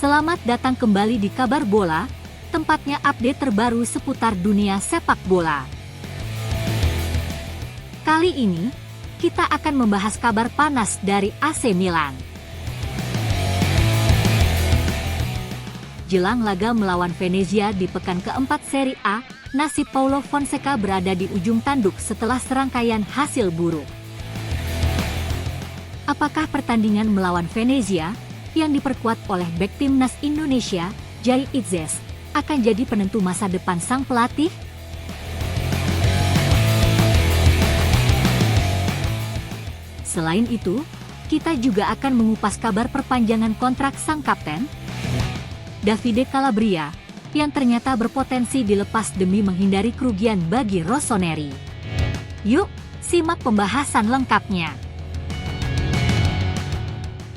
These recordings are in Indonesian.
Selamat datang kembali di Kabar Bola, tempatnya update terbaru seputar dunia sepak bola. Kali ini, kita akan membahas kabar panas dari AC Milan. Jelang laga melawan Venezia di pekan keempat Serie A, nasib Paulo Fonseca berada di ujung tanduk setelah serangkaian hasil buruk. Apakah pertandingan melawan Venezia yang diperkuat oleh bek timnas Indonesia, Jai Itzes, akan jadi penentu masa depan sang pelatih? Selain itu, kita juga akan mengupas kabar perpanjangan kontrak sang kapten, Davide Calabria, yang ternyata berpotensi dilepas demi menghindari kerugian bagi Rossoneri. Yuk, simak pembahasan lengkapnya.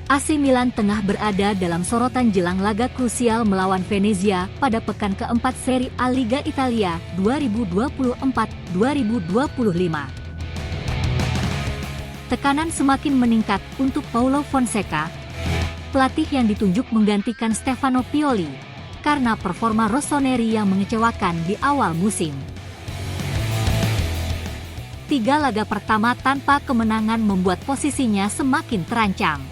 AC Milan tengah berada dalam sorotan jelang laga krusial melawan Venezia pada pekan keempat Serie A Liga Italia 2024-2025. Tekanan semakin meningkat untuk Paulo Fonseca, pelatih yang ditunjuk menggantikan Stefano Pioli, karena performa Rossoneri yang mengecewakan di awal musim. 3 laga pertama tanpa kemenangan membuat posisinya semakin terancam.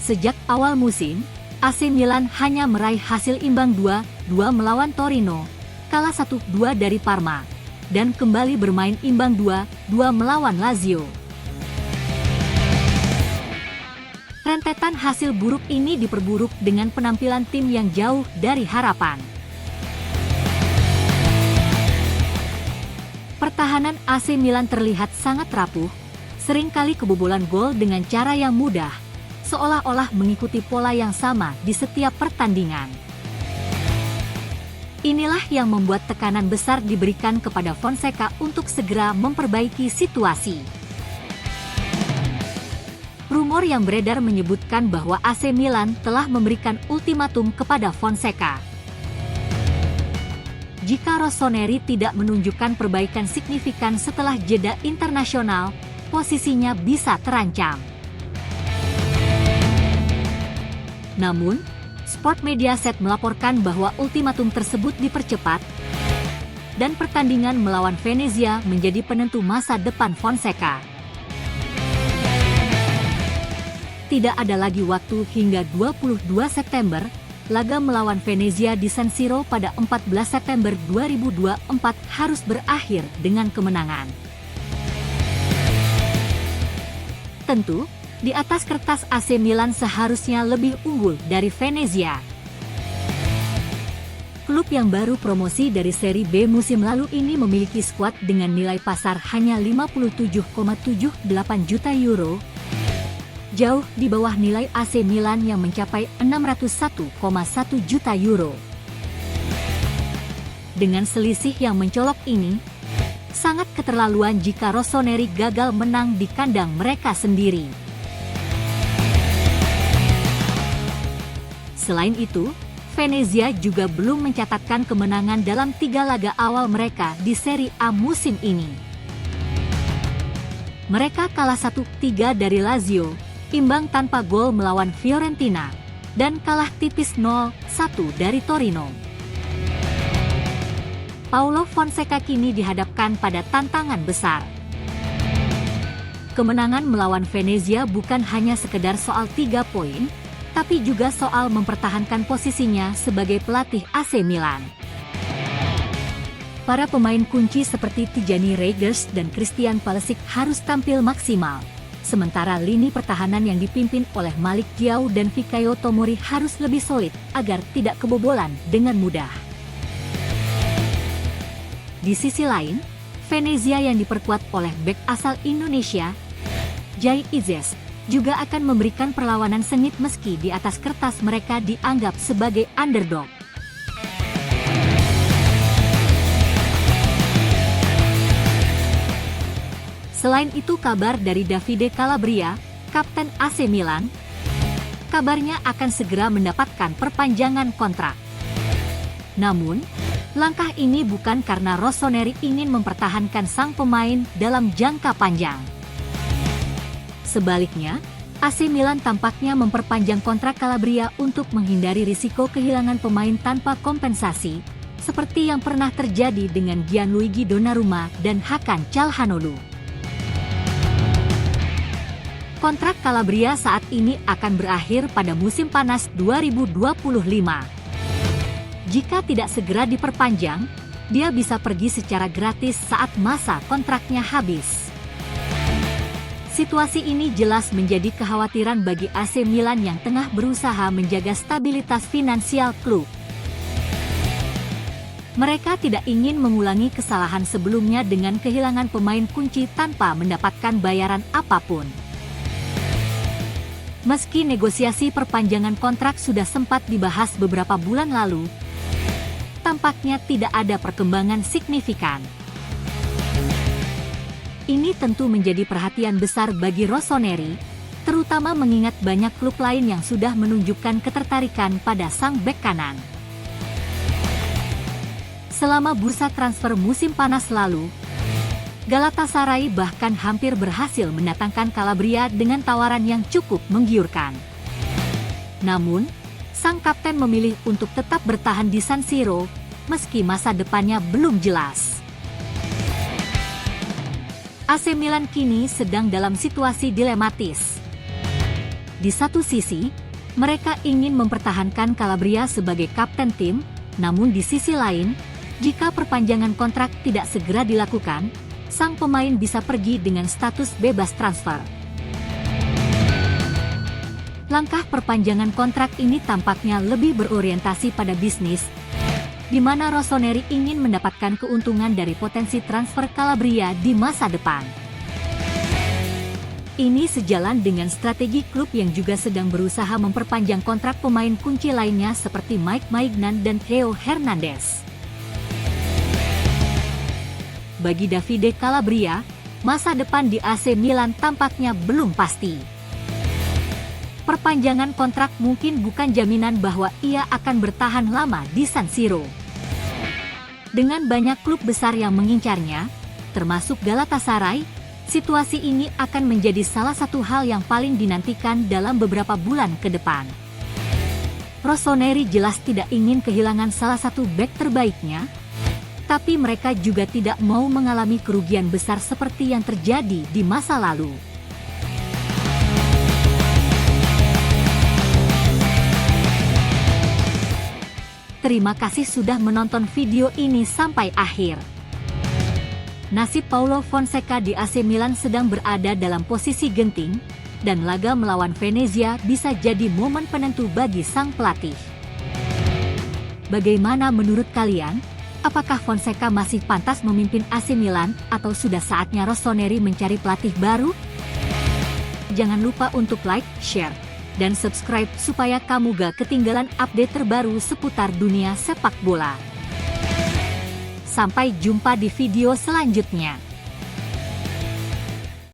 Sejak awal musim, AC Milan hanya meraih hasil imbang 2-2 melawan Torino, kalah 1-2 dari Parma, dan kembali bermain imbang 2-2 melawan Lazio. Rentetan hasil buruk ini diperburuk dengan penampilan tim yang jauh dari harapan. Pertahanan AC Milan terlihat sangat rapuh, seringkali kebobolan gol dengan cara yang mudah, seolah-olah mengikuti pola yang sama di setiap pertandingan. Inilah yang membuat tekanan besar diberikan kepada Fonseca untuk segera memperbaiki situasi. Rumor yang beredar menyebutkan bahwa AC Milan telah memberikan ultimatum kepada Fonseca. Jika Rossoneri tidak menunjukkan perbaikan signifikan setelah jeda internasional, posisinya bisa terancam. Namun, Sport Mediaset melaporkan bahwa ultimatum tersebut dipercepat, dan pertandingan melawan Venezia menjadi penentu masa depan Fonseca. Tidak ada lagi waktu hingga 22 September, laga melawan Venezia di San Siro pada 14 September 2024 harus berakhir dengan kemenangan. Tentu, di atas kertas AC Milan seharusnya lebih unggul dari Venezia. Klub yang baru promosi dari Serie B musim lalu ini memiliki skuad dengan nilai pasar hanya 57,78 juta euro, jauh di bawah nilai AC Milan yang mencapai 601,1 juta euro. Dengan selisih yang mencolok ini, sangat keterlaluan jika Rossoneri gagal menang di kandang mereka sendiri. Selain itu, Venezia juga belum mencatatkan kemenangan dalam 3 laga awal mereka di Serie A musim ini. Mereka kalah 1-3 dari Lazio, imbang tanpa gol melawan Fiorentina, dan kalah tipis 0-1 dari Torino. Paulo Fonseca kini dihadapkan pada tantangan besar. Kemenangan melawan Venezia bukan hanya sekedar soal 3 poin, tapi juga soal mempertahankan posisinya sebagai pelatih AC Milan. Para pemain kunci seperti Tijani Reijers dan Christian Pulisic harus tampil maksimal, sementara lini pertahanan yang dipimpin oleh Malik Thiaw dan Fikayo Tomori harus lebih solid agar tidak kebobolan dengan mudah. Di sisi lain, Venezia yang diperkuat oleh bek asal Indonesia, Jai Itzes, juga akan memberikan perlawanan sengit meski di atas kertas mereka dianggap sebagai underdog. Selain itu, kabar dari Davide Calabria, kapten AC Milan, kabarnya akan segera mendapatkan perpanjangan kontrak. Namun, langkah ini bukan karena Rossoneri ingin mempertahankan sang pemain dalam jangka panjang. Sebaliknya, AC Milan tampaknya memperpanjang kontrak Calabria untuk menghindari risiko kehilangan pemain tanpa kompensasi, seperti yang pernah terjadi dengan Gianluigi Donnarumma dan Hakan Calhanoglu. Kontrak Calabria saat ini akan berakhir pada musim panas 2025. Jika tidak segera diperpanjang, dia bisa pergi secara gratis saat masa kontraknya habis. Situasi ini jelas menjadi kekhawatiran bagi AC Milan yang tengah berusaha menjaga stabilitas finansial klub. Mereka tidak ingin mengulangi kesalahan sebelumnya dengan kehilangan pemain kunci tanpa mendapatkan bayaran apapun. Meski negosiasi perpanjangan kontrak sudah sempat dibahas beberapa bulan lalu, tampaknya tidak ada perkembangan signifikan. Ini tentu menjadi perhatian besar bagi Rossoneri, terutama mengingat banyak klub lain yang sudah menunjukkan ketertarikan pada sang bek kanan. Selama bursa transfer musim panas lalu, Galatasaray bahkan hampir berhasil mendatangkan Calabria dengan tawaran yang cukup menggiurkan. Namun, sang kapten memilih untuk tetap bertahan di San Siro, meski masa depannya belum jelas. AC Milan kini sedang dalam situasi dilematis. Di satu sisi, mereka ingin mempertahankan Calabria sebagai kapten tim, namun di sisi lain, jika perpanjangan kontrak tidak segera dilakukan, sang pemain bisa pergi dengan status bebas transfer. Langkah perpanjangan kontrak ini tampaknya lebih berorientasi pada bisnis, di mana Rossoneri ingin mendapatkan keuntungan dari potensi transfer Calabria di masa depan. Ini sejalan dengan strategi klub yang juga sedang berusaha memperpanjang kontrak pemain kunci lainnya seperti Mike Maignan dan Theo Hernandez. Bagi Davide Calabria, masa depan di AC Milan tampaknya belum pasti. Perpanjangan kontrak mungkin bukan jaminan bahwa ia akan bertahan lama di San Siro. Dengan banyak klub besar yang mengincarnya, termasuk Galatasaray, situasi ini akan menjadi salah satu hal yang paling dinantikan dalam beberapa bulan ke depan. Rossoneri jelas tidak ingin kehilangan salah satu bek terbaiknya, tapi mereka juga tidak mau mengalami kerugian besar seperti yang terjadi di masa lalu. Terima kasih sudah menonton video ini sampai akhir. Nasib Paulo Fonseca di AC Milan sedang berada dalam posisi genting, dan laga melawan Venezia bisa jadi momen penentu bagi sang pelatih. Bagaimana menurut kalian? Apakah Fonseca masih pantas memimpin AC Milan atau sudah saatnya Rossoneri mencari pelatih baru? Jangan lupa untuk like, share, dan subscribe supaya kamu gak ketinggalan update terbaru seputar dunia sepak bola. Sampai jumpa di video selanjutnya.